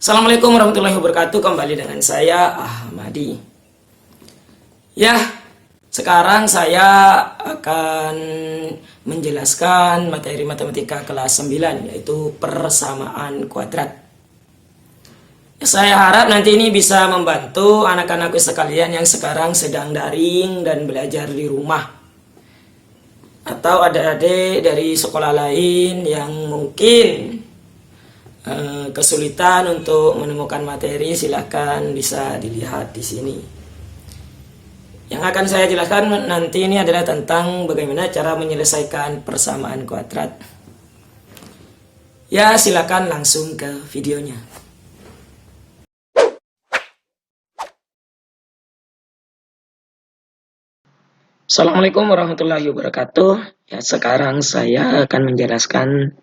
Assalamualaikum warahmatullahi wabarakatuh. Kembali dengan saya Ahmadi. Ya, sekarang saya akan menjelaskan materi matematika kelas 9, yaitu persamaan kuadrat. Ya, saya harap nanti ini bisa membantu anak-anakku sekalian yang sekarang sedang daring dan belajar di rumah, atau adik-adik dari sekolah lain yang mungkin kesulitan untuk menemukan materi. Silahkan bisa dilihat di sini. Yang akan saya jelaskan nanti ini adalah tentang bagaimana cara menyelesaikan persamaan kuadrat. Ya, silakan langsung ke videonya. Assalamualaikum warahmatullahi wabarakatuh. Ya, sekarang saya akan menjelaskan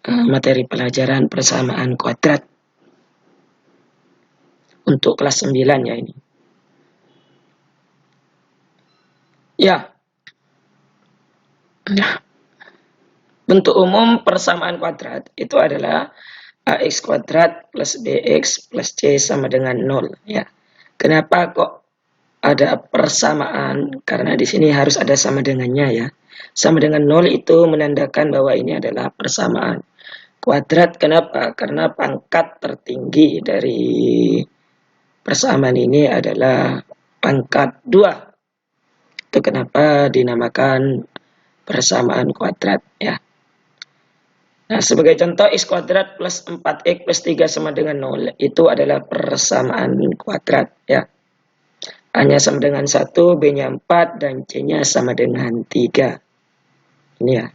materi pelajaran persamaan kuadrat untuk kelas 9 ya ini. Ya. Nah, bentuk umum persamaan kuadrat itu adalah ax kuadrat plus bx plus c sama dengan 0 ya. Kenapa kok ada persamaan? Karena di sini harus ada sama dengannya ya. Sama dengan 0 itu menandakan bahwa ini adalah persamaan kuadrat. Kenapa? Karena pangkat tertinggi dari persamaan ini adalah pangkat 2. Itu kenapa dinamakan persamaan kuadrat ya. Nah, sebagai contoh, x kuadrat plus 4x plus 3 sama dengan 0 itu adalah persamaan kuadrat ya. A-nya sama dengan 1, B-nya 4, dan C-nya sama dengan 3. Ini ya.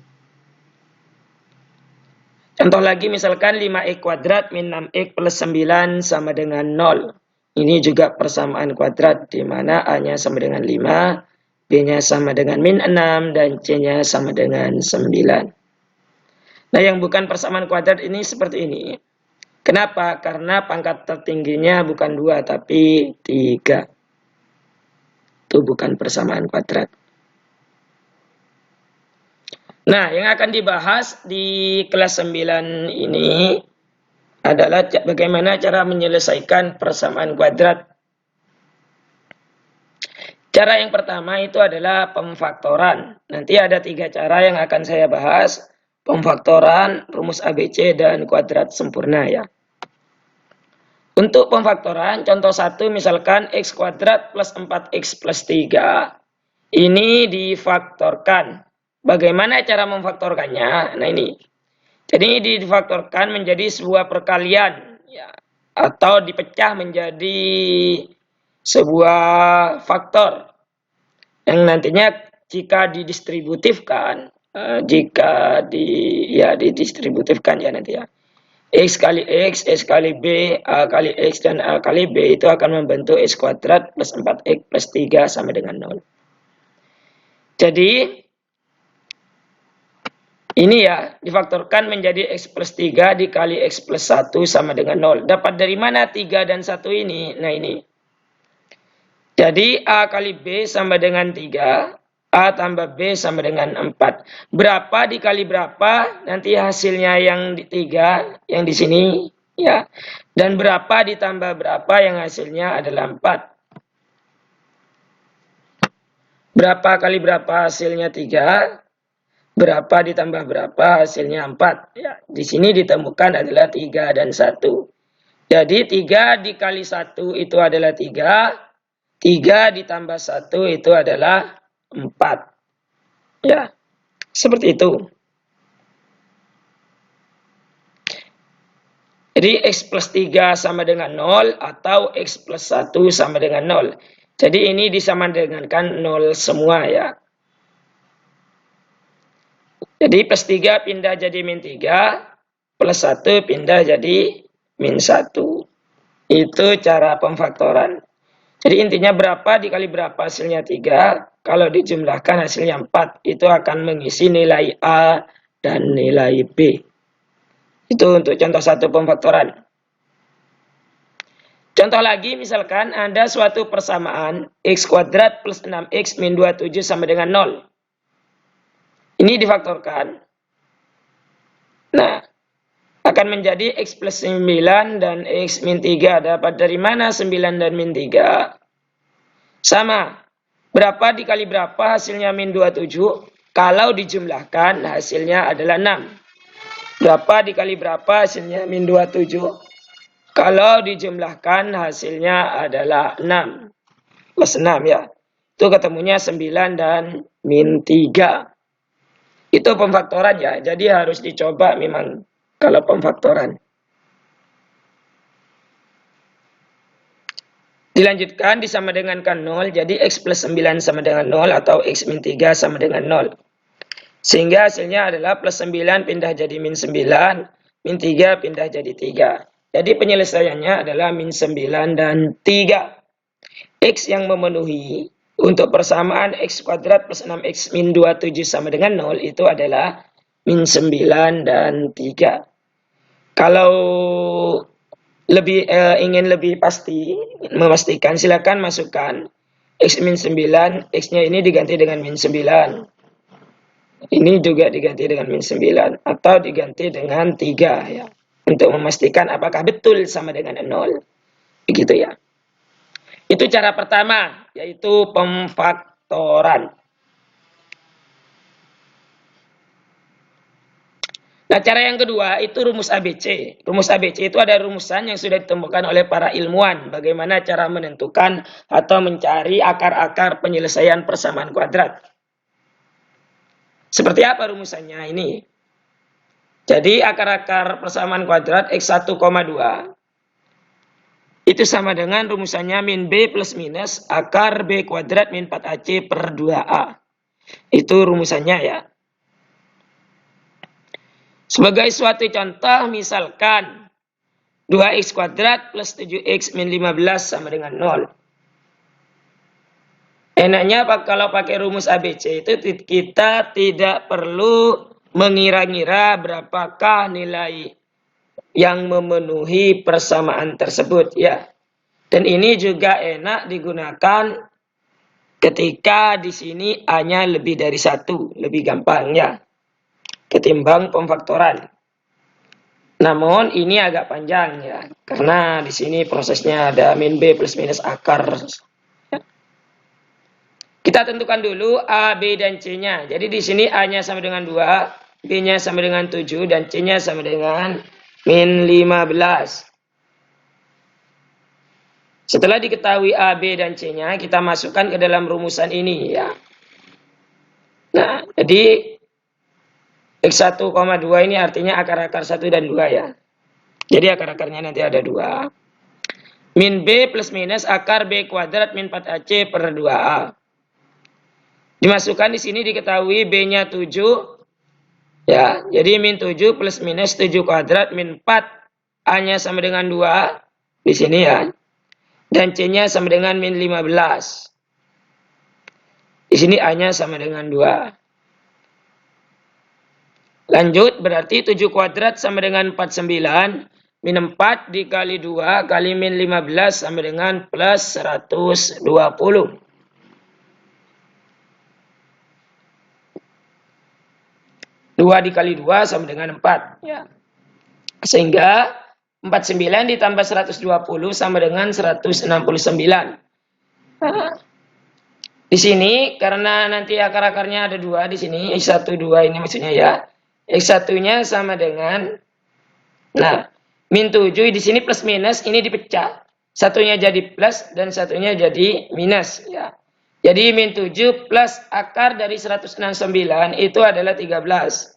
Contoh lagi misalkan 5x kuadrat min 6x plus 9 sama dengan 0. Ini juga persamaan kuadrat di mana A-nya sama dengan 5, B-nya sama dengan min 6, dan C-nya sama dengan 9. Nah, yang bukan persamaan kuadrat ini seperti ini. Kenapa? Karena pangkat tertingginya bukan 2, tapi 3. Itu bukan persamaan kuadrat. Nah, yang akan dibahas di kelas 9 ini adalah bagaimana cara menyelesaikan persamaan kuadrat. Cara yang pertama itu adalah pemfaktoran. Nanti ada 3 cara yang akan saya bahas. Pemfaktoran, rumus ABC, dan kuadrat sempurna ya. Untuk pemfaktoran, contoh 1 misalkan x kuadrat plus 4x plus 3. Ini difaktorkan. Bagaimana cara memfaktorkannya? Nah ini. Jadi ini difaktorkan menjadi sebuah perkalian ya, atau dipecah menjadi sebuah faktor yang nantinya jika didistributifkan, didistributifkan ya nanti ya. X kali X, X kali B, A kali X, dan A kali B itu akan membentuk X kuadrat plus 4X plus 3 sama dengan 0. Jadi, ini ya, difaktorkan menjadi X plus 3 dikali X plus 1 sama dengan 0. Dapat dari mana 3 dan 1 ini? Nah ini. Jadi, A kali B sama dengan 3. A tambah B sama dengan 4. Berapa dikali berapa? Nanti hasilnya yang di 3, yang di sini. Ya. Dan berapa ditambah berapa yang hasilnya adalah 4. Berapa kali berapa hasilnya 3. Berapa ditambah berapa hasilnya 4. Ya. Di sini ditemukan adalah 3 dan 1. Jadi 3 dikali 1 itu adalah 3. 3 ditambah 1 itu adalah 4. Ya, seperti itu. Jadi X plus 3 sama dengan 0 atau X plus 1 sama dengan 0. Jadi ini disamadenggankan 0 semua ya. Jadi plus 3 pindah jadi min 3, plus 1 pindah jadi min 1. Itu cara pemfaktoran. Jadi intinya berapa dikali berapa hasilnya 3. Kalau dijumlahkan hasilnya 4. Itu akan mengisi nilai A dan nilai B. Itu untuk contoh 1 pemfaktoran. Contoh lagi misalkan ada suatu persamaan X kuadrat plus 6X min 27 sama dengan 0. Ini difaktorkan. Nah, akan menjadi X plus 9 dan X min 3. Dapat dari mana 9 dan min 3? Sama. Berapa dikali berapa hasilnya min 27? Kalau dijumlahkan hasilnya adalah 6. Berapa dikali berapa hasilnya min 27? Kalau dijumlahkan hasilnya adalah 6. Plus 6 ya. Itu ketemunya 9 dan min 3. Itu pemfaktoran ya. Jadi harus dicoba memang kalau pemfaktoran. Dilanjutkan disama dengankan 0. Jadi X plus 9 sama dengan 0 atau X min 3 sama dengan 0. Sehingga hasilnya adalah plus 9 pindah jadi min 9. Min 3 pindah jadi 3. Jadi penyelesaiannya adalah min 9 dan 3. X yang memenuhi untuk persamaan X kuadrat plus 6X min 27 sama dengan 0 itu adalah min 9 dan 3. Kalau ingin lebih pasti, memastikan, silakan masukkan X min 9, X-nya ini diganti dengan min 9. Ini juga diganti dengan min 9 atau diganti dengan 3 ya. Untuk memastikan apakah betul sama dengan 0. Begitu ya. Itu cara pertama, yaitu pemfaktoran. Nah, cara yang kedua itu rumus ABC. Rumus ABC itu ada rumusan yang sudah ditemukan oleh para ilmuwan. Bagaimana cara menentukan atau mencari akar-akar penyelesaian persamaan kuadrat. Seperti apa rumusannya ini? Jadi akar-akar persamaan kuadrat X1, 2 itu sama dengan rumusannya min B plus minus akar B kuadrat min 4AC per 2A. Itu rumusannya ya. Sebagai suatu contoh, misalkan 2x kuadrat plus 7x min 15 sama dengan 0. Enaknya kalau pakai rumus ABC itu kita tidak perlu mengira-ngira berapakah nilai yang memenuhi persamaan tersebut ya. Dan ini juga enak digunakan ketika di sini A-nya lebih dari 1, lebih gampang ya. Ketimbang pemfaktoran. Namun ini agak panjang ya, karena di sini prosesnya ada min B plus minus akar. Kita tentukan dulu A, B, dan C-nya. Jadi di sini A-nya sama dengan 2, B-nya sama dengan 7, dan C-nya sama dengan min 15. Setelah diketahui A, B, dan C-nya, kita masukkan ke dalam rumusan ini ya. Nah, jadi X1, 2 ini artinya akar-akar 1 dan 2 ya. Jadi akar-akarnya nanti ada 2. Min B plus minus akar B kuadrat min 4AC per 2A. Dimasukkan di sini diketahui B-nya 7. Ya, jadi min 7 plus minus 7 kuadrat min 4. A-nya sama dengan 2. Di sini ya. Dan C-nya sama dengan min 15. Di sini A-nya sama dengan 2. Lanjut, berarti 7 kuadrat sama dengan 49. Min 4 dikali 2 kali min 15 sama dengan plus 120. 2 dikali 2 sama dengan 4. Ya. Sehingga 49 ditambah 120 sama dengan 169. Nah, di sini karena nanti akar-akarnya ada 2 di sini, X1, 2 ini maksudnya ya. X1-nya sama dengan, nah, min 7 di sini plus minus, ini dipecah. Satunya jadi plus dan satunya jadi minus. Ya. Jadi min 7 plus akar dari 169 itu adalah 13.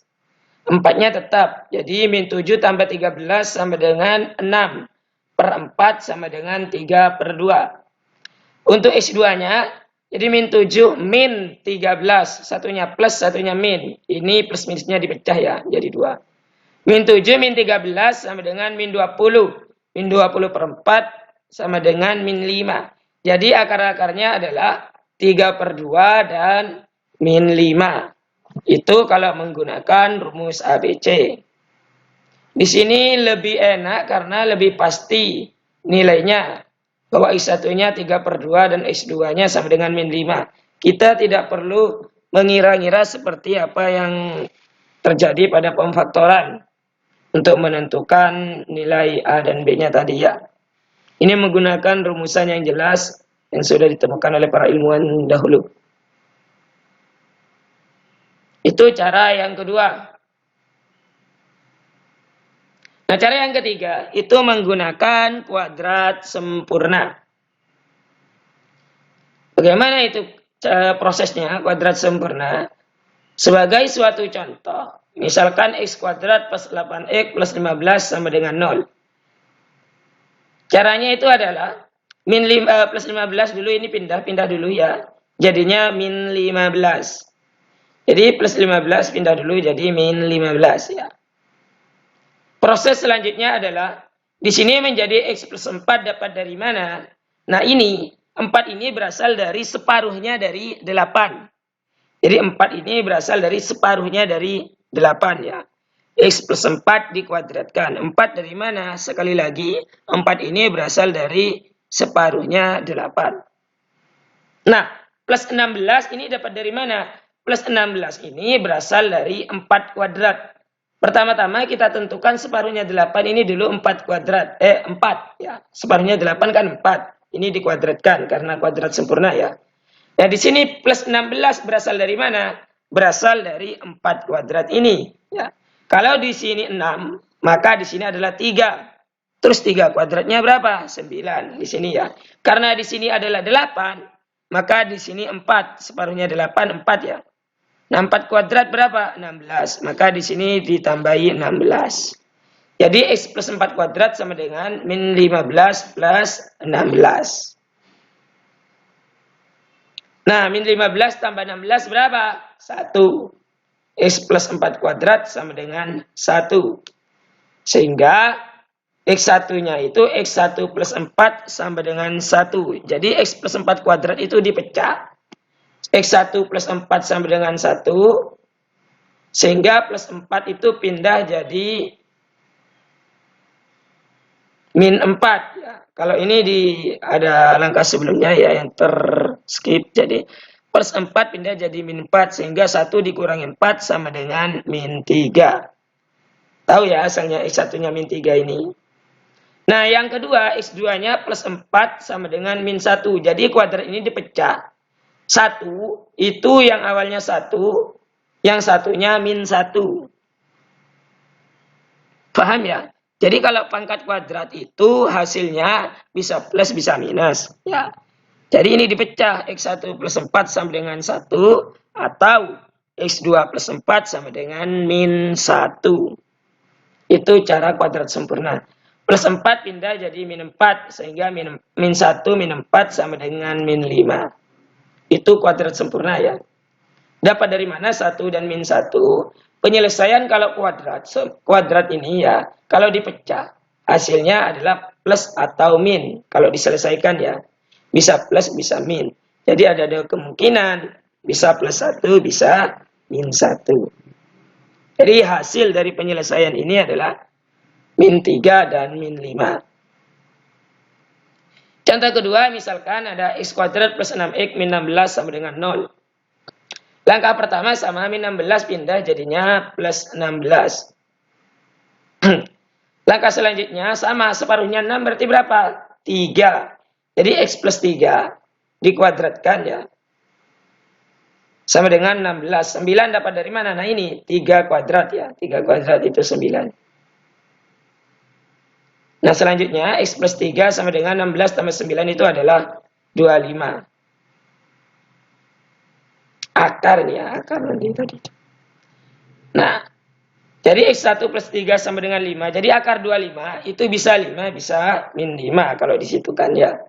4-nya tetap. Jadi min 7 tambah 13 sama dengan 6. Per 4 sama dengan 3 per 2. Untuk X2-nya, jadi min 7 min 13, satunya plus, satunya min. Ini plus minusnya dipecah ya, jadi 2. Min 7 min 13 sama dengan min 20. Min 20 per 4 sama dengan min 5. Jadi akar-akarnya adalah 3 per 2 dan min 5. Itu kalau menggunakan rumus ABC. Di sini lebih enak karena lebih pasti nilainya. Bahwa X1-nya 3 per 2 dan X2-nya sama dengan min 5. Kita tidak perlu mengira-ngira seperti apa yang terjadi pada pemfaktoran. untuk menentukan nilai A dan B-nya tadi ya. Ini menggunakan rumusan yang jelas yang sudah ditemukan oleh para ilmuwan dahulu. Itu cara yang kedua. Nah, cara yang ketiga itu menggunakan kuadrat sempurna. Bagaimana itu prosesnya kuadrat sempurna? Sebagai suatu contoh, misalkan x kuadrat plus 8x plus 15 sama dengan 0. Caranya itu adalah plus 15 dulu, ini pindah dulu ya. Jadinya min 15. Jadi plus 15 pindah dulu jadi min 15 ya. Proses selanjutnya adalah di sini menjadi x plus 4 dapat dari mana? Nah ini 4 ini berasal dari separuhnya dari 8. Jadi 4 ini berasal dari separuhnya dari 8 ya. X plus 4 dikuadratkan. 4 dari mana? Sekali lagi, 4 ini berasal dari separuhnya 8. Nah, plus 16 ini dapat dari mana? Plus 16 ini berasal dari 4 kuadrat. Pertama-tama kita tentukan separuhnya 8 ini dulu 4 kuadrat. 4 ya. Separuhnya 8 kan 4. Ini dikuadratkan karena kuadrat sempurna ya. Nah, di sini plus 16 berasal dari mana? Berasal dari 4 kuadrat ini ya. Kalau di sini 6, maka di sini adalah 3. Terus 3 kuadratnya berapa? 9 di sini ya. Karena di sini adalah 8, maka di sini 4. Separuhnya 8, 4 ya. Nah, 4 kuadrat berapa? 16. Maka di sini ditambahi 16. Jadi X plus 4 kuadrat sama dengan min 15 plus 16. Nah, min 15 tambah 16 berapa? 1. X plus 4 kuadrat sama dengan 1. Sehingga X1-nya itu X1 plus 4 sama dengan 1. Jadi X plus 4 kuadrat itu dipecah. X1 plus 4 sama dengan 1. Sehingga plus 4 itu pindah jadi min 4. Ya. Kalau ini ada langkah sebelumnya ya yang terskip. Jadi plus 4 pindah jadi min 4. Sehingga 1 dikurangi 4 sama dengan min 3. Tahu ya asalnya X1-nya min 3 ini. Nah yang kedua X2-nya plus 4 sama dengan min 1. Jadi kuadrat ini dipecah. 1 itu yang awalnya 1. Yang satunya min 1. Paham ya? Jadi kalau pangkat kuadrat itu hasilnya bisa plus bisa minus. Ya. Jadi ini dipecah X1 plus 4 sama dengan 1 atau X2 plus 4 sama dengan min 1. Itu cara kuadrat sempurna. Plus 4 pindah jadi min 4 sehingga min 1 min 4 sama dengan min 5. Itu kuadrat sempurna ya. Dapat dari mana 1 dan min 1? Penyelesaian kalau kuadrat ini ya, kalau dipecah hasilnya adalah plus atau min. Kalau diselesaikan ya, bisa plus bisa min. Jadi ada kemungkinan bisa plus 1, bisa min 1. Jadi hasil dari penyelesaian ini adalah min 3 dan min 5. Contoh kedua, misalkan ada x kuadrat plus 6x min 16 sama dengan 0. Langkah pertama sama min 16 pindah jadinya plus 16. Langkah selanjutnya sama separuhnya 6 berarti berapa? 3. Jadi x plus 3 dikuadratkan ya. Sama dengan 16. 9 dapat dari mana? Nah ini 3 kuadrat ya. 3 kuadrat itu 9. Nah selanjutnya x plus 3 sama dengan 16 tambah 9 itu adalah 25. Akar nih ya, akar nanti tadi. Nah, jadi X1 plus 3 sama dengan 5. Jadi akar 25 itu bisa 5, bisa min 5 kalau di situ kan ya.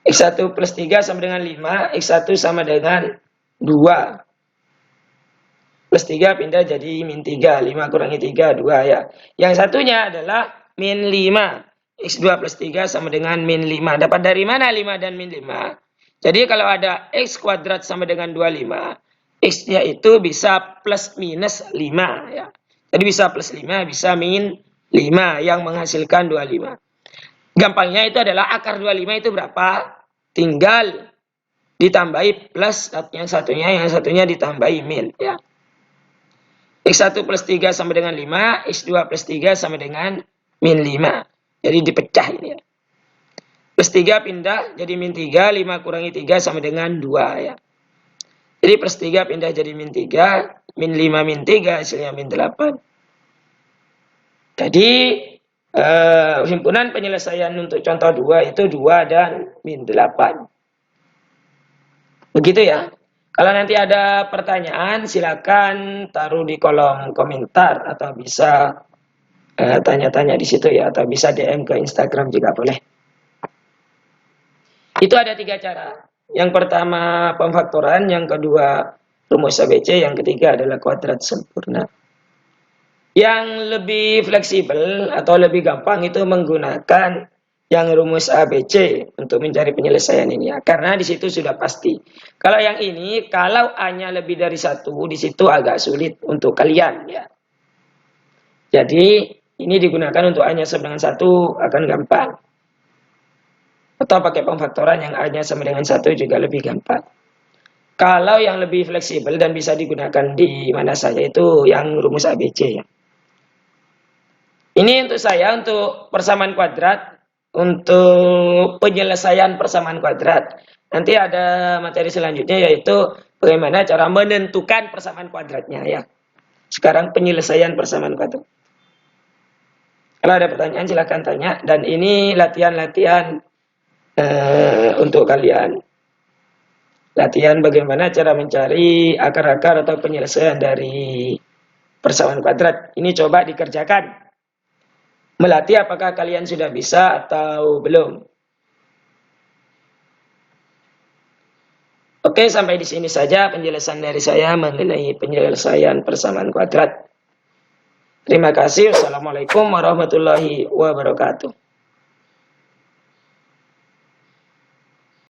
X1 plus 3 sama dengan 5, X1 sama dengan 2. Plus 3 pindah jadi min 3, 5 kurangi 3, 2 ya. Yang satunya adalah min 5. X2 plus 3 sama dengan min 5. Dapat dari mana 5 dan min 5? Jadi kalau ada x kuadrat sama dengan 25, x-nya itu bisa plus minus 5 ya. Jadi bisa plus 5, bisa min 5 yang menghasilkan 25. Gampangnya itu adalah akar 25 itu berapa? Tinggal ditambahi plus yang satunya ditambahi min ya. X1 plus 3 sama dengan 5, X2 plus 3 sama dengan min 5. Jadi dipecah ini ya. Plus 3 pindah jadi min 3, 5 kurangi 3 sama dengan 2 ya. Jadi plus 3 pindah jadi min 3, min 5 min 3 hasilnya min 8. Jadi himpunan penyelesaian untuk contoh 2 itu 2 dan min 8. Begitu ya. Kalau nanti ada pertanyaan silakan taruh di kolom komentar atau bisa tanya-tanya di situ ya, atau bisa DM ke Instagram juga boleh. Itu ada 3 cara. Yang pertama pemfaktoran, yang kedua rumus ABC, yang ketiga adalah kuadrat sempurna. Yang lebih fleksibel atau lebih gampang itu menggunakan yang rumus ABC untuk mencari penyelesaian ini ya, karena di situ sudah pasti. Kalau yang ini, kalau A-nya lebih dari 1, di situ agak sulit untuk kalian ya. Jadi ini digunakan untuk A-nya sama dengan 1 akan gampang. Atau pakai pemfaktoran yang A-nya sama dengan 1 juga lebih gampang. Kalau yang lebih fleksibel dan bisa digunakan di mana saja itu yang rumus ABC ya. Ini untuk saya untuk persamaan kuadrat. Untuk penyelesaian persamaan kuadrat. Nanti ada materi selanjutnya yaitu bagaimana cara menentukan persamaan kuadratnya ya. Sekarang penyelesaian persamaan kuadrat. Kalau ada pertanyaan silahkan tanya. Dan ini latihan-latihan untuk kalian. Latihan bagaimana cara mencari akar-akar atau penyelesaian dari persamaan kuadrat. Ini coba dikerjakan. Melatih apakah kalian sudah bisa atau belum. Oke, sampai di sini saja penjelasan dari saya mengenai penyelesaian persamaan kuadrat. Terima kasih. Wassalamualaikum warahmatullahi wabarakatuh.